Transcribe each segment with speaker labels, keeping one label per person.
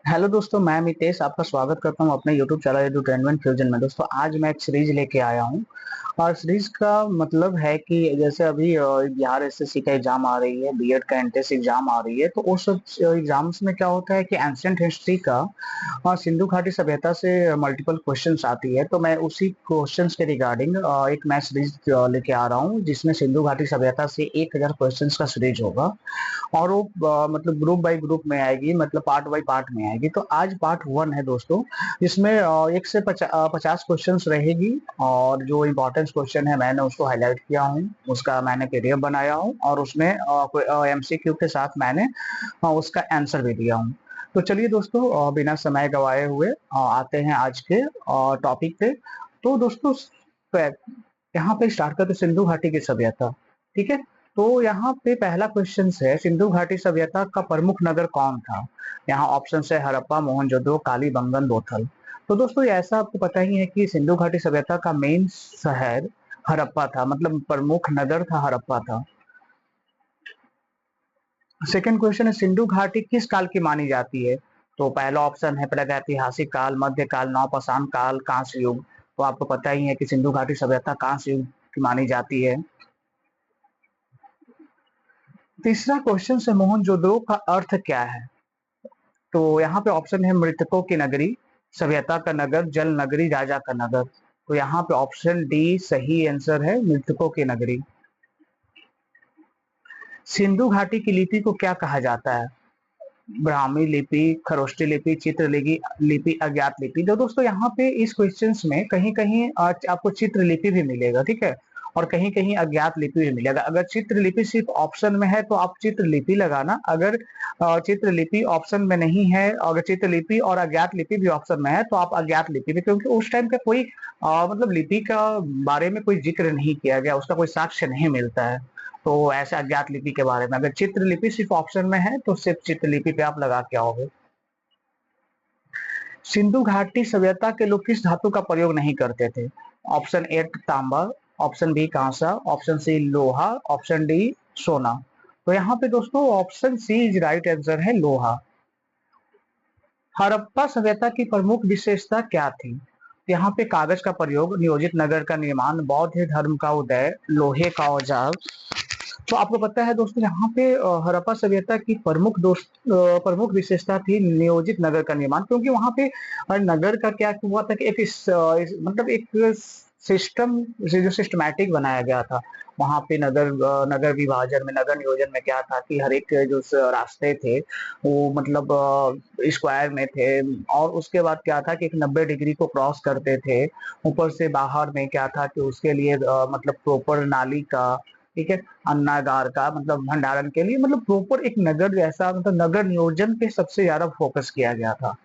Speaker 1: Hello दोस्तों, मैं मितेश आपका स्वागत करता हूं अपने यूट्यूब चैनल एडुटेनमेंट फ्यूजन में। दोस्तों, आज मैं एक सीरीज लेके आया हूं और सीरीज का मतलब है कि जैसे अभी बिहार एसएससी का एग्जाम आ रही है, बीएड का एंट्रेंस एग्जाम आ रही है, तो उस एग्जाम्स में क्या होता है कि एंशिएंट हिस्ट्री का सिंधु घाटी सभ्यता से मल्टीपल क्वेश्चंस आती है। तो मैं उसी क्वेश्चंस के रिगार्डिंग एक मैं सीरीज लेके आ रहा हूँ जिसमें सिंधु घाटी सभ्यता से 1000 क्वेश्चंस का सीरीज होगा और वो मतलब ग्रुप बाय ग्रुप में आएगी, मतलब पार्ट बाय पार्ट में आएगी। तो आज पार्ट 1 है दोस्तों, जिसमें 1 से 50 क्वेश्चंस रहेगी और जो इम्पोर्टेंट क्वेश्चन है मैंने उसको हाईलाइट किया हूँ, उसका मैंने पीडीएफ बनाया हूँ और उसमें एमसीक्यू के साथ मैंने उसका आंसर भी दिया हूँ। तो चलिए दोस्तों, बिना समय गवाए हुए आते हैं आज के टॉपिक पे। तो दोस्तों, यहाँ पे स्टार्ट करते सिंधु घाटी की सभ्यता। ठीक है, तो यहाँ पे पहला क्वेश्चन है, सिंधु घाटी सभ्यता का प्रमुख नगर कौन था? यहाँ ऑप्शन है हड़प्पा, मोहनजोदड़ो, कालीबंगन, लोथल। तो दोस्तों, ये ऐसा आपको पता ही है कि सिंधु घाटी सभ्यता का मेन शहर हड़प्पा था, मतलब प्रमुख नगर था हड़प्पा था। सेकंड क्वेश्चन है, सिंधु घाटी किस काल की मानी जाती है? तो पहला ऑप्शन है प्रागैतिहासिक काल, मध्यकाल, नवपाषाण काल, कांस्य युग। तो आपको पता ही है कि सिंधु घाटी सभ्यता कांस्य युग की मानी जाती है। तीसरा क्वेश्चन है, मोहनजोदड़ो का अर्थ क्या है? तो यहाँ पे ऑप्शन है मृतकों की नगरी, सभ्यता का नगर, जल नगरी, राजा का नगर। तो यहाँ पे ऑप्शन डी सही आंसर है, मृतकों की नगरी। सिंधु घाटी की लिपि को क्या कहा जाता है? ब्राह्मी लिपि, खरोष्टी लिपि, चित्र लिपि, अज्ञात लिपि। तो दोस्तों, यहाँ पे इस क्वेश्चंस में कहीं कहीं आपको चित्र लिपि भी मिलेगा, ठीक है, और कहीं कहीं अज्ञात लिपि भी मिलेगा। अगर चित्र लिपि सिर्फ ऑप्शन में है तो आप चित्र लिपि लगाना, अगर चित्र लिपि ऑप्शन में नहीं है, अगर चित्र लिपि और अज्ञात लिपि भी ऑप्शन में है तो आप अज्ञात लिपि भी, क्योंकि उस टाइम का कोई मतलब लिपि का बारे में कोई जिक्र नहीं किया गया, उसका कोई साक्ष्य नहीं मिलता है। तो ऐसे अज्ञात लिपि के बारे में, अगर चित्रलिपि सिर्फ ऑप्शन में है तो सिर्फ चित्रलिपि पे आप लगा के आओगे। सिंधु घाटी सभ्यता के लोग किस धातु का प्रयोग नहीं करते थे? ऑप्शन ए तांबा, ऑप्शन बी कांसा, ऑप्शन सी लोहा, ऑप्शन डी सोना। तो यहाँ पे दोस्तों option C is right answer है, लोहा। हड़प्पा सभ्यता की प्रमुख विशेषता क्या थी? यहाँ पे कागज का प्रयोग, नियोजित नगर का निर्माण, बौद्ध धर्म का उदय, लोहे का औजार। तो आपको पता है दोस्तों, यहाँ पे हड़प्पा सभ्यता की प्रमुख विशेषता थी नियोजित नगर का निर्माण, क्योंकि वहां पे नगर का क्या हुआ था कि मतलब एक सिस्टम जो सिस्टमैटिक बनाया गया था। वहां पे नगर विभाजन में, नगर नियोजन में क्या था कि हर एक जो रास्ते थे वो मतलब स्क्वायर में थे, और उसके बाद क्या था कि एक 90 डिग्री को क्रॉस करते थे। ऊपर से बाहर में क्या था कि उसके लिए मतलब प्रॉपर नाली का, ठीक है, अन्नागार का, मतलब भंडारण के लिए, मतलब प्रॉपर एक नगर जैसा, मतलब नगर नियोजन पे सबसे ज्यादा फोकस किया गया था।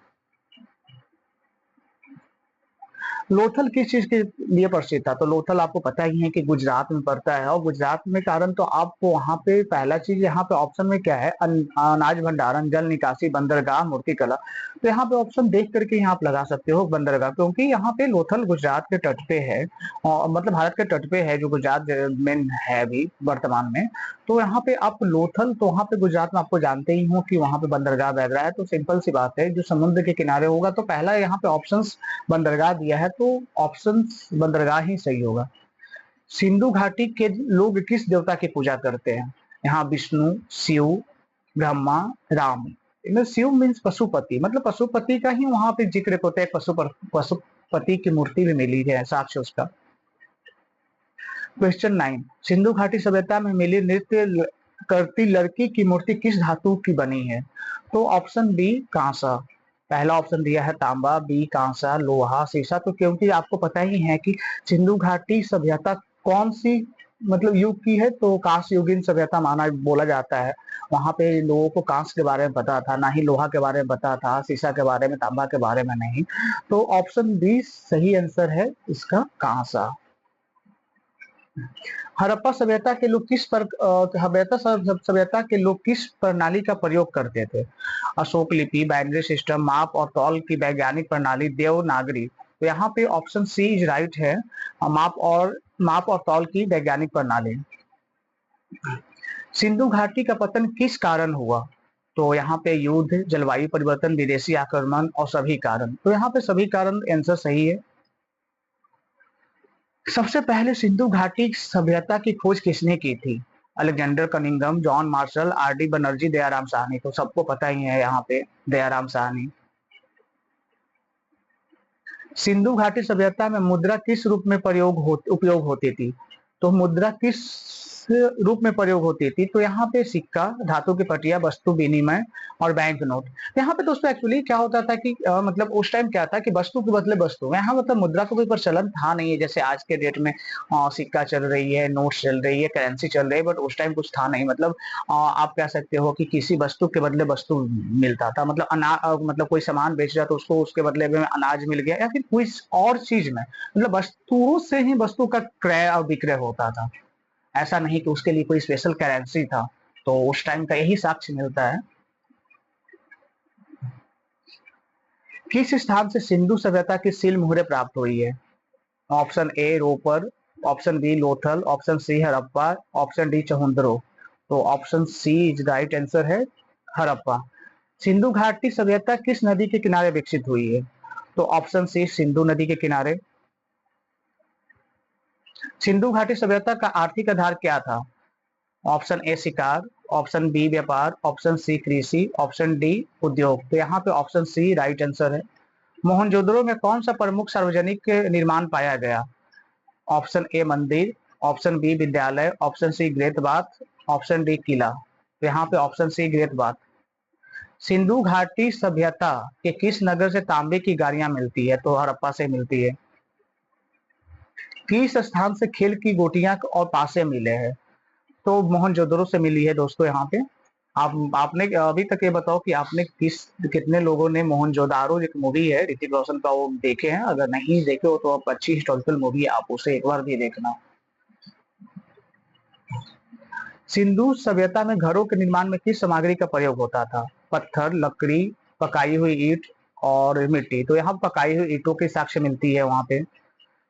Speaker 1: लोथल किस चीज के लिए प्रसिद्ध था? तो लोथल आपको पता ही है कि गुजरात में पड़ता है, और गुजरात में कारण तो आपको वहां पे पहला चीज यहाँ पे ऑप्शन में क्या है, अनाज भंडारण, जल निकासी, बंदरगाह, मूर्ति कला। तो यहाँ पे ऑप्शन देख करके यहाँ आप लगा सकते हो बंदरगाह, क्योंकि यहाँ पे लोथल गुजरात के तट पे है, और मतलब भारत के तट पे है, जो गुजरात में है अभी वर्तमान में। तो यहाँ पे आप लोथल, तो वहाँ पे गुजरात में आपको जानते ही हो कि वहां पे बंदरगाह वगैरह है, तो सिंपल सी बात है, जो समुद्र के किनारे होगा तो पहला यहाँ पे ऑप्शन बंदरगाह दिया है, तो ऑप्शन बंदरगाह ही सही होगा। सिंधु घाटी के लोग किस देवता की पूजा करते हैं? यहाँ विष्णु, शिव, ब्रह्मा, राम। इनमें शिव मीन्स पशुपति, मतलब पशुपति का ही वहां पे जिक्र होता है, पशुपति की मूर्ति भी मिली है साक्ष्य उसका। क्वेश्चन 9, सिंधु घाटी सभ्यता में मिली नृत्य करती लड़की की मूर्ति किस धातु की बनी है? तो ऑप्शन बी कांसा। पहला ऑप्शन दिया है तांबा, बी कांसा, लोहा, शीशा। तो क्योंकि आपको पता ही है कि सिंधु घाटी सभ्यता कौन सी मतलब युग की है, तो कांस्य युगीन सभ्यता माना बोला जाता है। वहां पे लोगों को कांस्य के बारे में पता था, ना ही लोहा के बारे में पता था, शीशा के बारे में, तांबा के बारे में नहीं। तो ऑप्शन बी सही आंसर है इसका, कांसा। हड़प्पा सभ्यता के लोग सभ्यता के लोग किस प्रणाली का प्रयोग करते थे? अशोक लिपि, बाइनरी सिस्टम, माप और तौल की वैज्ञानिक प्रणाली, देवनागरी। तो यहाँ पे ऑप्शन सी इज राइट है, माप और तौल की वैज्ञानिक प्रणाली। सिंधु घाटी का पतन किस कारण हुआ? तो यहाँ पे युद्ध, जलवायु परिवर्तन, विदेशी आक्रमण और सभी कारण, तो यहाँ पे सभी कारण आंसर सही है। सबसे पहले सिंधु घाटी सभ्यता की खोज किसने की थी? Alexander Cunningham, John Marshall, R D Banerjee, Dayaram Sahni. तो सबको पता ही है यहाँ पे दयाराम साहनी। सिंधु घाटी सभ्यता में मुद्रा किस रूप में उपयोग होती थी? तो मुद्रा किस रूप में प्रयोग होती थी? तो यहाँ पे सिक्का, धातु की पटिया, वस्तु विनिमय और बैंक नोट। यहाँ पे दोस्तों एक्चुअली क्या होता था कि मतलब उस टाइम क्या था कि वस्तु के बदले वस्तु, यहाँ मतलब मुद्रा का कोई प्रचलन था नहीं है, जैसे आज के डेट में सिक्का चल रही है, नोट चल रही है, करेंसी चल रही है, बट उस टाइम कुछ था नहीं। मतलब आप कह सकते हो कि किसी वस्तु के बदले वस्तु मिलता था, मतलब मतलब कोई सामान बेच रहा तो उसको उसके बदले में अनाज मिल गया, या फिर कोई और चीज में, मतलब वस्तुओं से ही वस्तु का क्रय और विक्रय होता था। ऐसा नहीं कि उसके लिए कोई स्पेशल करेंसी था। तो उस टाइम का यही साक्ष्य मिलता है। किस स्थान से सिंधु सभ्यता की सील मुहरें प्राप्त हुई है? Option A Ropar, option B Lothal, option C Harappa, option D Chanhudaro. तो option C is right answer है, हड़प्पा। सिंधु घाटी सभ्यता किस नदी के किनारे विकसित हुई है? तो ऑप्शन सी सिंधु नदी के किनारे। सिंधु घाटी सभ्यता का आर्थिक आधार क्या था? ऑप्शन ए शिकार, ऑप्शन बी व्यापार, ऑप्शन सी कृषि, ऑप्शन डी उद्योग। तो यहाँ पे ऑप्शन सी राइट आंसर है। मोहनजोदड़ो में कौन सा प्रमुख सार्वजनिक निर्माण पाया गया? ऑप्शन ए मंदिर, ऑप्शन बी विद्यालय, option C great bath, option D किला। तो यहाँ पे option C great bath. Sindhu घाटी सभ्यता के किस नगर से तांबे की गाड़ियां मिलती है? तो हड़प्पा से मिलती है। किस स्थान से खेल की गोटियां और पासे मिले हैं? तो मोहनजोदड़ो से मिली है दोस्तों। यहाँ पे आपने अभी तक ये बताओ कि आपने कितने लोगों ने मोहनजोदारो, एक मूवी है ऋतिक रोशन का, वो देखे हैं? अगर नहीं देखे हो तो आप अच्छी हिस्टोरिकल मूवी है, आप उसे एक बार भी देखना। सिंधु सभ्यता में घरों के निर्माण में किस सामग्री का प्रयोग होता था? पत्थर, लकड़ी, पकाई हुई ईंट और मिट्टी। तो यहाँ पकाई हुई ईंटों की साक्ष्य मिलती है वहां पे।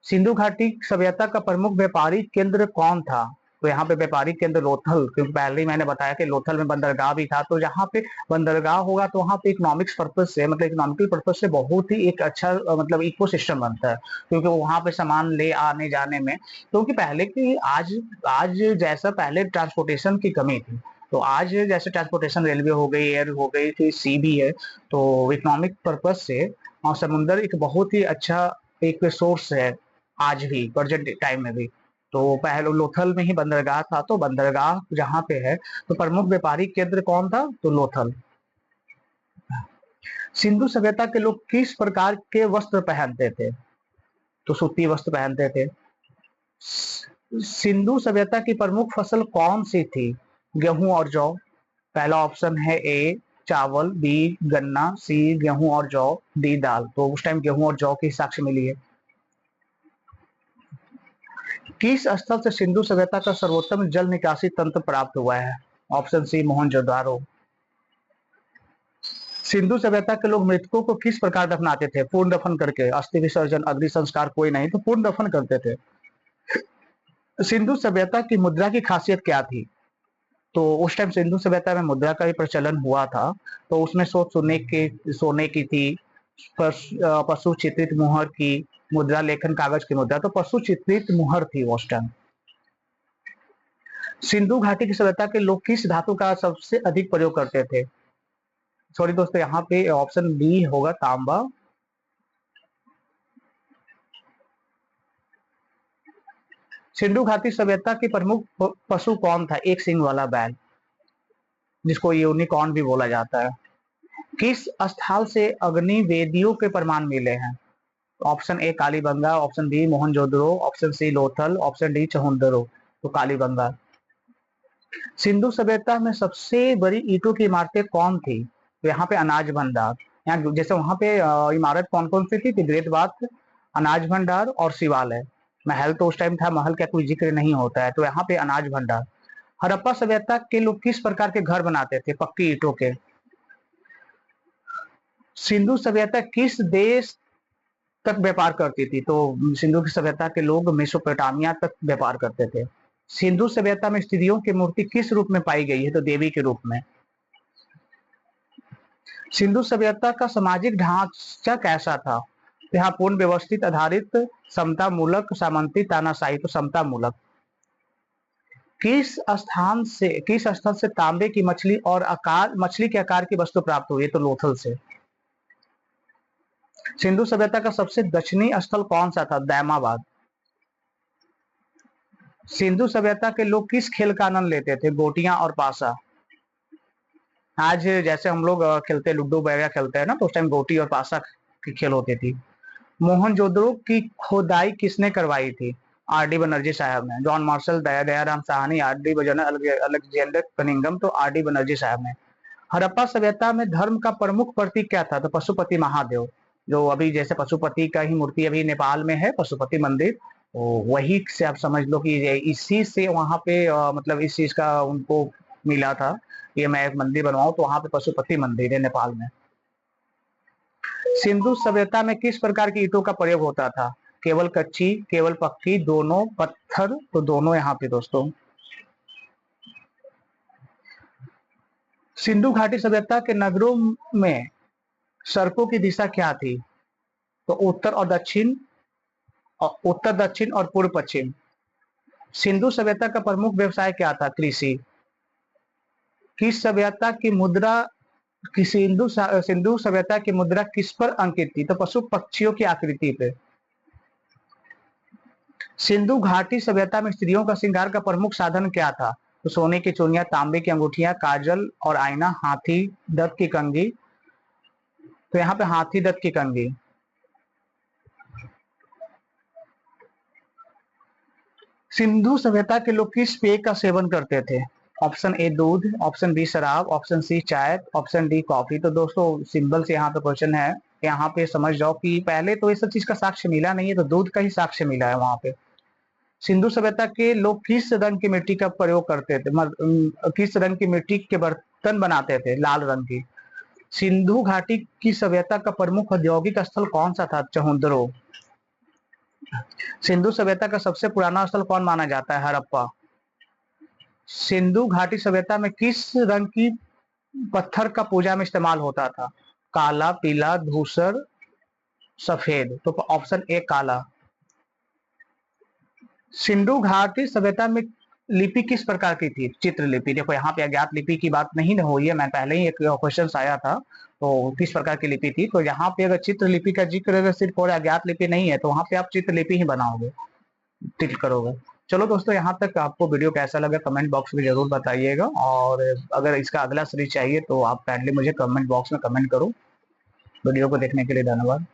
Speaker 1: सिंधु घाटी सभ्यता का प्रमुख व्यापारिक केंद्र कौन था? तो यहाँ पे व्यापारिक केंद्र लोथल, क्योंकि पहले ही मैंने बताया कि लोथल में बंदरगाह भी था। तो जहाँ पे बंदरगाह होगा तो वहाँ पे इकोनॉमिक्स पर्पज से, मतलब इकोनॉमिकल पर्पज से बहुत ही एक अच्छा मतलब इकोसिस्टम बनता है, क्योंकि वहाँ पे सामान ले आने जाने में, क्योंकि पहले की आज आज जैसा पहले ट्रांसपोर्टेशन की कमी थी, तो आज जैसे ट्रांसपोर्टेशन रेलवे हो गई, एयर हो गई, फिर सी भी है। तो इकोनॉमिक पर्पज से और समुद्र एक बहुत ही अच्छा एक सोर्स है आज भी, प्रेजेंट टाइम में भी। तो पहले लोथल में ही बंदरगाह था, तो बंदरगाह जहाँ पे है, तो प्रमुख व्यापारिक केंद्र कौन था? तो लोथल। सिंधु सभ्यता के लोग किस प्रकार के वस्त्र पहनते थे? तो सूती वस्त्र पहनते थे। सिंधु सभ्यता की प्रमुख फसल कौन सी थी? गेहूं और जौ। पहला ऑप्शन है ए चावल, बी गन्ना, सी गेहूं और जौ, डी दाल। तो उस टाइम गेहूं और जौ की साक्ष्य मिली है। किस स्थल से सिंधु सभ्यता का सर्वोत्तम जल निकासी तंत्र प्राप्त हुआ है? Option C Mohenjodaro. सिंधु सभ्यता के लोग मृतकों को किस प्रकार दफनाते थे? पूर्ण दफन करके, अस्थि विसर्जन, अग्नि संस्कार कोई नहीं, तो पूर्ण दफन करते थे। सिंधु सभ्यता की मुद्रा की खासियत क्या थी? तो उस टाइम सिंधु सभ्यता में मुद्रा का भी प्रचलन हुआ था। तो उसमें सोने की थी, पशु चित्रित मुहर की मुद्रा, लेखन कागज की मुद्रा। तो पशु चित्रित मुहर थी उस टाइम। सिंधु घाटी की सभ्यता के लोग किस धातु का सबसे अधिक प्रयोग करते थे? सॉरी दोस्तों, यहाँ पे ऑप्शन बी होगा तांबा। सिंधु घाटी सभ्यता की प्रमुख पशु कौन था? एक सिंग वाला बैल, जिसको यूनिकॉर्न भी बोला जाता है। किस स्थल से अग्नि वेदियों के प्रमाण मिले हैं? Option A Kalibangan, option B Mohenjodaro, option C Lothal, option D Chanhudaro. तो कालीबंगा। सिंधु सभ्यता में सबसे बड़ी ईंटों की इमारतें कौन थी? तो यहाँ पे अनाज भंडार। यहाँ जैसे वहां पे इमारत कौन कौन सी थी? तो ग्रेट बाथ, अनाज भंडार और शिवालय। महल तो उस टाइम था, महल का कोई जिक्र नहीं होता है, तो यहाँ पे अनाज भंडार। हड़प्पा सभ्यता के लोग किस प्रकार के घर बनाते थे? पक्की ईंटों के। सिंधु सभ्यता किस देश तक व्यापार करती थी? तो सिंधु की सभ्यता के लोग मेसोपोटामिया तक व्यापार करते थे। सिंधु सभ्यता में स्त्रियों की मूर्ति किस रूप में पाई गई है? तो देवी के रूप में। सिंधु सभ्यता का सामाजिक ढांचा कैसा था? यहाँ पूर्ण व्यवस्थित, आधारित, समता मूलक, सामंती, तानाशाही। तो समता मूलक। किस स्थल से तांबे की मछली के आकार की वस्तु प्राप्त हुई? तो लोथल से। सिंधु सभ्यता का सबसे दक्षिणी स्थल कौन सा था? दैमाबाद। सिंधु सभ्यता के लोग किस खेल का आनंद लेते थे? गोटियां और पासा। आज जैसे हम लोग खेलते लूडो वगैरह खेलते हैं ना, तो उस टाइम गोटी और पासा की खेल होती थी। मोहनजोदड़ो की खोदाई किसने करवाई थी? आर डी बनर्जी साहब ने। John Marshall, Dayaram Sahni, R D बजन, अलेक्जेंडर कनिंगम। तो आर डी बनर्जी साहब ने। हड़प्पा सभ्यता में धर्म का प्रमुख प्रतीक क्या था? तो पशुपति महादेव। जो अभी जैसे पशुपति का ही मूर्ति अभी नेपाल में है, पशुपति मंदिर, तो वही से आप समझ लो कि इसी से वहां पे मतलब इस चीज का उनको मिला था, ये मैं एक मंदिर बनवाऊं, तो वहां पे पशुपति मंदिर है नेपाल में। सिंधु सभ्यता में किस प्रकार की ईंटों का प्रयोग होता था? केवल कच्ची, केवल पक्की, दोनों, पत्थर। तो दोनों यहाँ पे दोस्तों। सिंधु घाटी सभ्यता के नगरों में सड़कों की दिशा क्या थी? तो उत्तर दक्षिण और पूर्व पश्चिम। सिंधु सभ्यता का प्रमुख व्यवसाय क्या था? कृषि। किस सभ्यता की मुद्रा कि सिंधु सभ्यता की मुद्रा किस पर अंकित थी? तो पशु पक्षियों की आकृति पे। सिंधु घाटी सभ्यता में स्त्रियों का श्रृंगार का प्रमुख साधन क्या था? तो सोने की चूड़ियां, तांबे की अंगूठियां, काजल और आईना, हाथी दंत की कंघी। तो यहाँ पे हाथी दंत की कंघी। सिंधु सभ्यता के लोग किस पेय का सेवन करते थे? ऑप्शन ए दूध, ऑप्शन बी शराब, ऑप्शन सी चाय, ऑप्शन डी कॉफी। तो दोस्तों सिंबल से यहाँ पे क्वेश्चन है, यहाँ पे समझ जाओ कि पहले तो ये सब चीज का साक्ष्य मिला नहीं है, तो दूध का ही साक्ष्य मिला है वहां पे। सिंधु सभ्यता के लोग किस रंग की मिट्टी का प्रयोग करते थे? किस रंग की मिट्टी के बर्तन बनाते थे? लाल रंग की। सिंधु घाटी की सभ्यता का प्रमुख औद्योगिक स्थल कौन सा था? चहुंदरो। सिंधु सभ्यता का सबसे पुराना स्थल कौन माना जाता है? हड़प्पा। सिंधु घाटी सभ्यता में किस रंग की पत्थर का पूजा में इस्तेमाल होता था? काला, पीला, धूसर, सफेद। तो ऑप्शन ए काला। सिंधु घाटी सभ्यता में लिपि किस प्रकार की थी? चित्रलिपि। देखो यहाँ पे अज्ञात लिपि की बात नहीं हुई है, मैं पहले ही एक क्वेश्चन आया था, तो किस प्रकार की लिपि थी। तो यहाँ पे अगर चित्रलिपि का जिक्र अगर सिर्फ और अज्ञात लिपि नहीं है, तो वहां पे आप चित्रलिपि ही बनाओगे, टिक करोगे। चलो दोस्तों, यहाँ तक आपको वीडियो कैसा लगा कमेंट बॉक्स में जरूर बताइएगा, और अगर इसका अगला सीरीज चाहिए तो आप काइंडली मुझे कमेंट बॉक्स में कमेंट करो। वीडियो को देखने के लिए धन्यवाद।